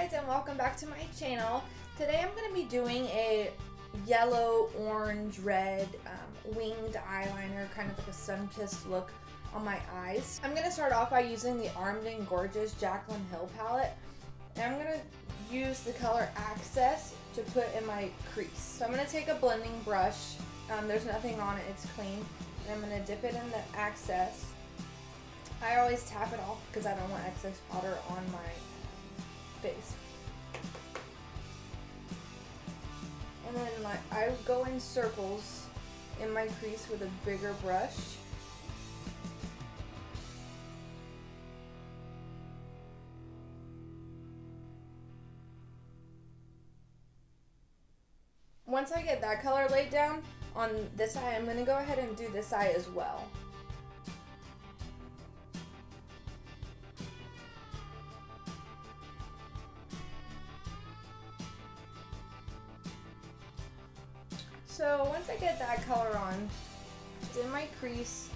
guys, and welcome back to my channel. Today I'm going to be doing a yellow, orange, red winged eyeliner, kind of like a sun-kissed look on my eyes. I'm going to start off by using the Armed&Gorgeous Jaclyn Hill palette, and I'm going to use the color Access to put in my crease. So I'm going to take a blending brush, there's nothing on it, it's clean, and I'm going to dip it in the Access. I always tap it off because I don't want excess powder on my face. And then I go in circles in my crease with a bigger brush. Once I get that color laid down on this eye, I'm going to go ahead and do this eye as well. So once I get that color on, it's in my crease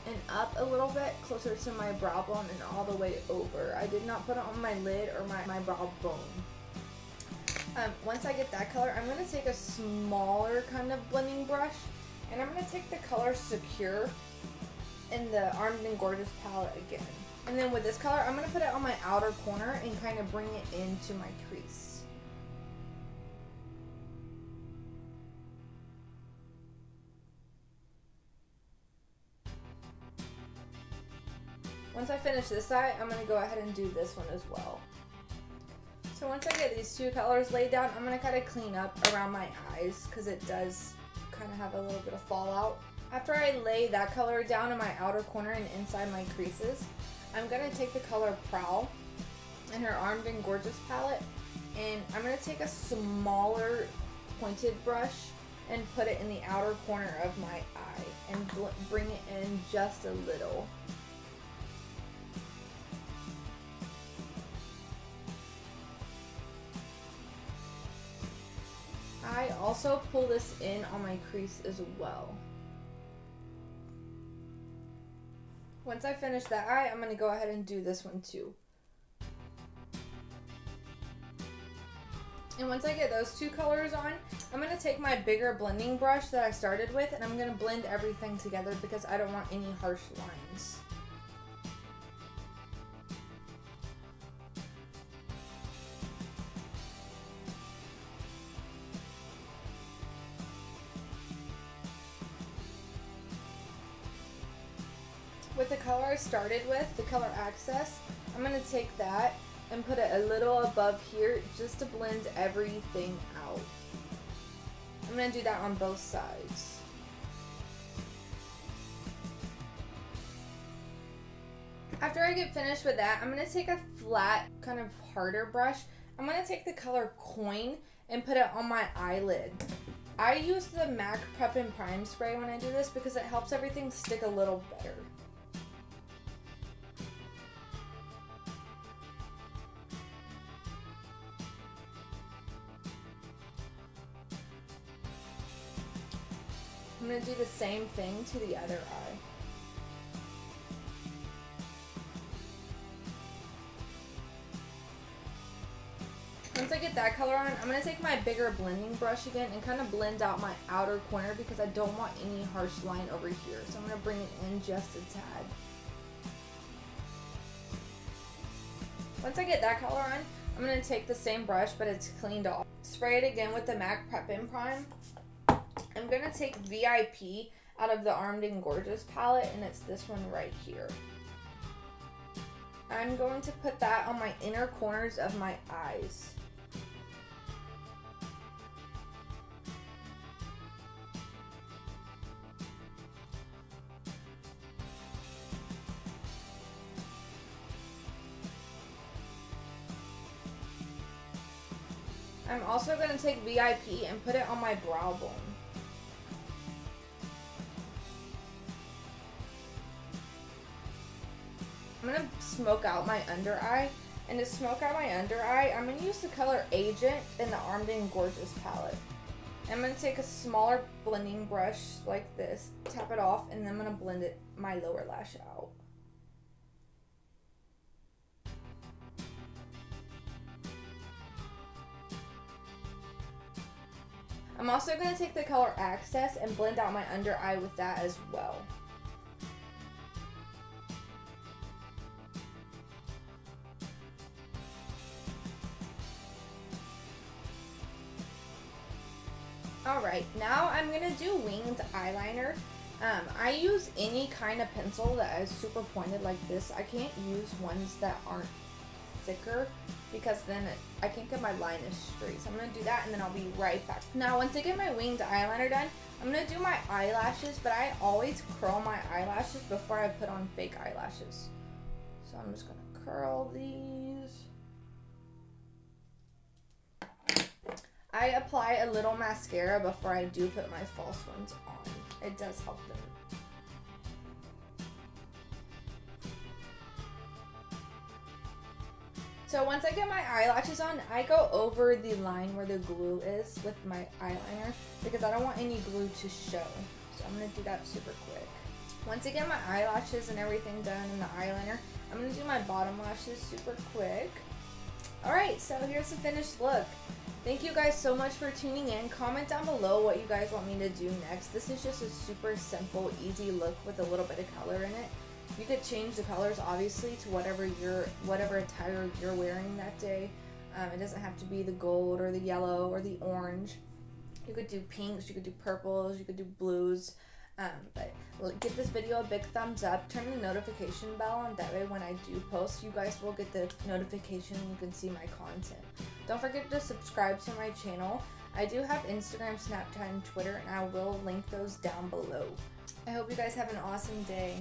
and up a little bit closer to my brow bone and all the way over. I did not put it on my lid or my brow bone. Once I get that color, I'm going to take a smaller kind of blending brush and I'm going to take the color Secure in the Armed&Gorgeous palette again. And then with this color, I'm going to put it on my outer corner and kind of bring it into my crease. Once I finish this eye, I'm going to go ahead and do this one as well. So once I get these two colors laid down, I'm going to kind of clean up around my eyes because it does kind of have a little bit of fallout. After I lay that color down in my outer corner and inside my creases, I'm going to take the color Prowl in her Armed&Gorgeous palette, and I'm going to take a smaller pointed brush and put it in the outer corner of my eye and bring it in just a little. I also pull this in on my crease as well. Once I finish that eye, I'm going to go ahead and do this one too. And once I get those two colors on, I'm going to take my bigger blending brush that I started with and I'm going to blend everything together because I don't want any harsh lines. With the color I started with, the color Access, I'm going to take that and put it a little above here just to blend everything out. I'm going to do that on both sides. After I get finished with that, I'm going to take a flat, kind of harder brush. I'm going to take the color Coin and put it on my eyelid. I use the MAC Prep and Prime spray when I do this because it helps everything stick a little better. I'm going to do the same thing to the other eye. Once I get that color on, I'm going to take my bigger blending brush again and kind of blend out my outer corner because I don't want any harsh line over here. So I'm going to bring it in just a tad. Once I get that color on, I'm going to take the same brush but it's cleaned off. Spray it again with the MAC Prep and Prime. I'm going to take VIP out of the Armed&Gorgeous palette, and it's this one right here. I'm going to put that on my inner corners of my eyes. I'm also going to take VIP and put it on my brow bone. I'm going to smoke out my under eye, and to smoke out my under eye, I'm going to use the color Agent in the Armed&Gorgeous palette. I'm going to take a smaller blending brush like this, tap it off, and then I'm going to blend my lower lash out. I'm also going to take the color Access and blend out my under eye with that as well. Alright, now I'm going to do winged eyeliner. I use any kind of pencil that is super pointed like this. I can't use ones that aren't thicker because then I can't get my line as straight. So I'm going to do that and then I'll be right back. Now once I get my winged eyeliner done, I'm going to do my eyelashes, but I always curl my eyelashes before I put on fake eyelashes. So I'm just going to curl these. I apply a little mascara before I do put my false ones on. It does help them. So once I get my eyelashes on, I go over the line where the glue is with my eyeliner because I don't want any glue to show. So I'm going to do that super quick. Once I get my eyelashes and everything done in the eyeliner, I'm going to do my bottom lashes super quick. Alright, so here's the finished look. Thank you guys so much for tuning in. Comment down below what you guys want me to do next. This is just a super simple, easy look with a little bit of color in it. You could change the colors obviously to whatever attire you're wearing that day. It doesn't have to be the gold or the yellow or the orange. You could do pinks, you could do purples, you could do blues. But give this video a big thumbs up, turn the notification bell on, that way when I do post, you guys will get the notification and you can see my content. Don't forget to subscribe to my channel. I do have Instagram, Snapchat, and Twitter, and I will link those down below. I hope you guys have an awesome day.